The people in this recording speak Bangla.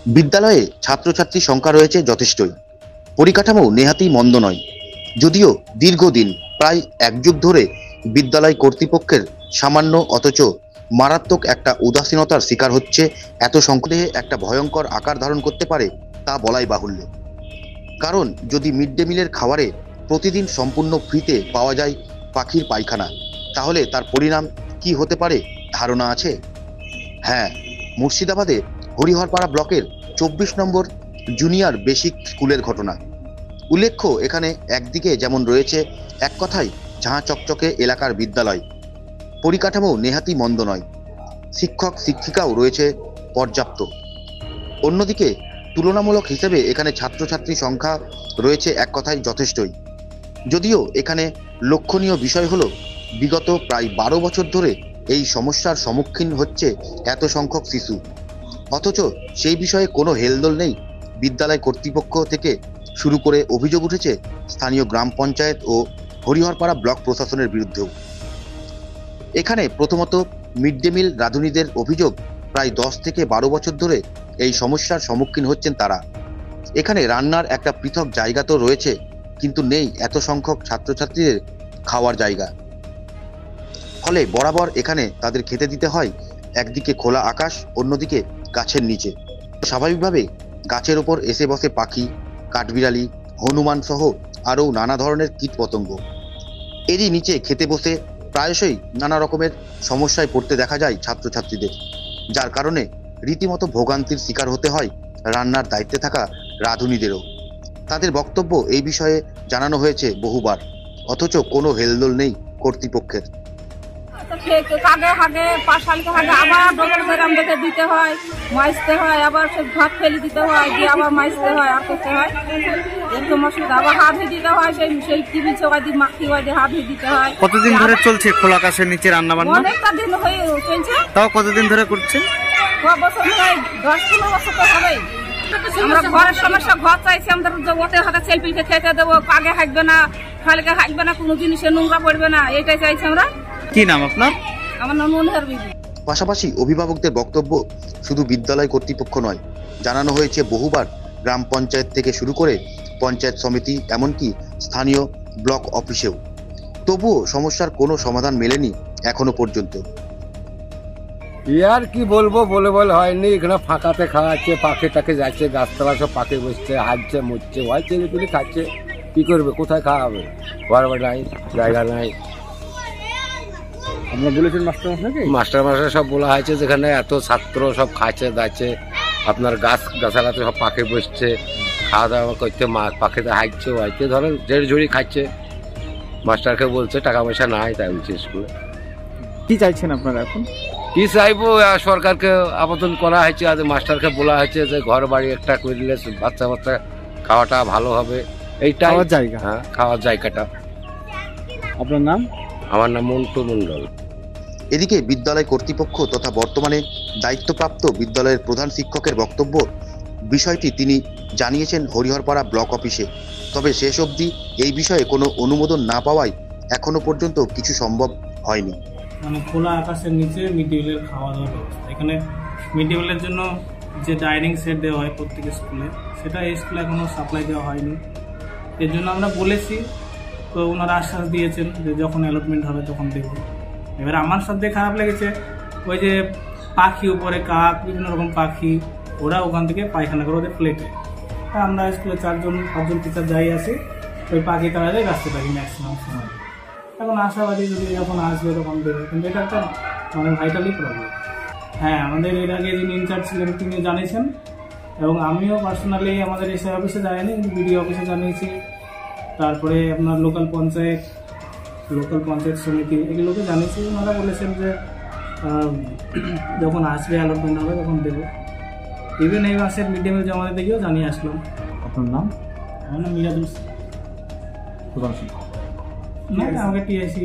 বিদ্যালয়ে ছাত্রছাত্রী সংখ্যা রয়েছে যথেষ্টই, পরিকাঠামো নেহাতই মন্দ নয়। যদিও দীর্ঘদিন প্রায় এক যুগ ধরে বিদ্যালয় কর্তৃপক্ষের সামান্য অথচ মারাত্মক একটা উদাসীনতার শিকার হচ্ছে এত সংখ্যাদেহে একটা ভয়ঙ্কর আকার ধারণ করতে পারে তা বলাই বাহুল্য। কারণ যদি মিড ডে মিলের খাবারে প্রতিদিন সম্পূর্ণ ফ্রিতে পাওয়া যায় পাখির পায়খানা, তাহলে তার পরিণাম কি হতে পারে ধারণা আছে? হ্যাঁ, মুর্শিদাবাদে হরিহরপাড়া ব্লকের 24 নম্বর জুনিয়র বেসিক স্কুলের ঘটনা। উল্লেখ্য, এখানে একদিকে যেমন রয়েছে এক কথায় ঝাঁ চকচকে এলাকার বিদ্যালয়, পরিকাঠামো নেহাতই মন্দ নয়, শিক্ষক শিক্ষিকাও রয়েছে পর্যাপ্ত। অন্যদিকে তুলনামূলক হিসেবে এখানে ছাত্রছাত্রী সংখ্যা রয়েছে এক কথায় যথেষ্টই। যদিও এখানে লক্ষণীয় বিষয় হলো বিগত প্রায় 12 বছর ধরে এই সমস্যার সম্মুখীন হচ্ছে এত সংখ্যক শিশু, অথচ সেই বিষয়ে কোনো হেলদোল নেই বিদ্যালয় কর্তৃপক্ষ থেকে শুরু করে অভিযোগ উঠেছে স্থানীয় গ্রাম পঞ্চায়েত ও হরিহরপাড়া ব্লক প্রশাসনের বিরুদ্ধেও। এখানে প্রথমত মিড ডে মিল রাঁধুনিদের অভিযোগ প্রায় 10 থেকে 12 বছর ধরে এই সমস্যার সম্মুখীন হচ্ছেন তারা। এখানে রান্নার একটা পৃথক জায়গা তো রয়েছে, কিন্তু নেই এত সংখ্যক ছাত্রছাত্রীদের খাওয়ার জায়গা। ফলে বরাবর এখানে তাদের খেতে দিতে হয় একদিকে খোলা আকাশ, অন্যদিকে গাছের নিচে। স্বাভাবিকভাবে গাছের ওপর এসে বসে পাখি, কাঠবিড়ালি, হনুমান সহ আরও নানা ধরনের কীটপতঙ্গ। এরই নিচে খেতে বসে প্রায়শই নানা রকমের সমস্যায় পড়তে দেখা যায় ছাত্রছাত্রীদের, যার কারণে রীতিমতো ভোগান্তির শিকার হতে হয় রান্নার দায়িত্বে থাকা রাঁধুনিদেরও। তাদের বক্তব্য এই বিষয়ে জানানো হয়েছে বহুবার, অথচ কোনো হেলদোল নেই কর্তৃপক্ষের। আবার ডবল করে আমাদেরকে দিতে হয়, মাইজতে হয়, আবার সব ভাত ফেলে দিতে হয়, দিয়ে আবার মাইজতে হয়, আর করতে হয় এরকম অসুবিধা। আবার হাত ধুয়ে দিতে হয়, সেই টিভি চোখায় দিয়ে মাখি হয় দিয়ে হাত ধুয়ে দিতে হয়। কতদিন ধরে চলছে খোলা আকাশের নিচে রান্না বান্না? অনেকটা দিন হয়ে চলছে। তাও কতদিন ধরে করছেন? 10-15 বছর তো হবেই। আমরা ঘরের সমস্যা, ঘর চাইছি আমাদের, ওতে হাতে ছেলপিলকে খেতে দেবো, পাগে হাঁকবে না, খালকে হাঁকবে না, কোনো জিনিসে নোংরা পড়বে না, এটাই চাইছি আমরা। কি নাম আপনার? আমার নাম মনোহর বিবি। পাশাপাশি অভিভাবকদের বক্তব্য শুধু বিদ্যালয় কর্তৃপক্ষ নয়, জানানো হয়েছে বহুবার গ্রাম পঞ্চায়েত থেকে শুরু করে পঞ্চায়েত সমিতি, এমনকি স্থানীয় ব্লক অফিসেও। তবুও সমস্যার কোনো সমাধান মেলেনি এখনো পর্যন্ত। আর কি বলবো, বলে হয়নি। এখানে ফাঁকাতে খাওয়াচ্ছে, পাখি টাকে যাচ্ছে, গাছতলা সব পাখি বসছে, হাঁটছে, মরছে, ওয়াই ছেলেপুলি খাচ্ছে। কি করবে, কোথায় খাওয়াবে? ঘর নাই, জায়গা নাই। আপনারা বলেছেন মাস্টার সব বলা হয়েছে, যেখানে এত ছাত্র সব খাচ্ছে দাচ্ছে, আপনার গাছালাতে সব পাখি বসছে, খাওয়া দাওয়া করতে, পাখিতে হাঁটছে, ওয়াইতে ধরেন জেড় ঝুড়ি খাচ্ছে। মাস্টারকে বলছে টাকা পয়সা নাই, তাই বলছে স্কুলে। কি চাইছেন আপনারা এখন? কি চাইবো, সরকারকে আবেদন করা হয়েছে, আর মাস্টারকে বলা হয়েছে যে ঘর বাড়ি একটা করে দিলে বাচ্চা খাওয়াটা ভালো হবে। এইটা জায়গা, হ্যাঁ, খাওয়ার জায়গাটা। আপনার নাম? আমার নাম মন্টু মন্ডল। এদিকে বিদ্যালয় কর্তৃপক্ষ তথা বর্তমানে দায়িত্বপ্রাপ্ত বিদ্যালয়ের প্রধান শিক্ষকের বক্তব্য, বিষয়টি তিনি জানিয়েছেন হরিহরপাড়া ব্লক অফিসে। তবে শেষ অবধি এই বিষয়ে কোনো অনুমোদন না পাওয়ায় এখনো পর্যন্ত কিছু সম্ভব হয়নি। মানে খোলা আকাশের নিচে মিড ডে মিলের খাওয়া দাওয়ার ব্যবস্থা, এখানে মিড ডে মিলের জন্য যে ডাইনিং সেট দেওয়া হয় প্রত্যেক স্কুলে, সেটা এই স্কুলে এখনও সাপ্লাই দেওয়া হয়নি। এর জন্য আমরা বলেছি, তো ওনারা আশ্বাস দিয়েছেন যে যখন অ্যালটমেন্ট হবে তখন দেব। এবার আমার সবথেকে খারাপ লেগেছে ওই যে পাখি, উপরে কাক, বিভিন্ন রকম পাখি, ওরা ওখান থেকে পায়খানা করে ওদের প্লেটে। আমরা স্কুলে 4-5জন টিচার যাই আছি, ওই পাখি তারা যায় রাস্তা থাকি ম্যাক্সিমাম সময়। এখন আশাবাদী যদি যখন আসবে তখন দেবে, কিন্তু এটা একটা মানে ভাইটালি প্রবলেম। হ্যাঁ, আমাদের এর আগে যিনি ইনচার্জ ছিলেন তিনি জানিয়েছেন, এবং আমিও পার্সোনালি আমাদের এসে অফিসে যাইনি, বিডিও অফিসে জানিয়েছি। তারপরে আপনার লোকাল পঞ্চায়েত সমিতি, এগুলোকে জানিয়েছি। ওনারা বলেছেন যে যখন আসবে অ্যালটমেন্ট হবে তখন দেবো। ইভেন এই মাসের মিড ডে মিল জমা দিয়েও জানিয়ে আসলাম। আপনার নাম? আমার নাম মিরাজুল। প্রধান শিক্ষক। না, আমাকে টিআইসি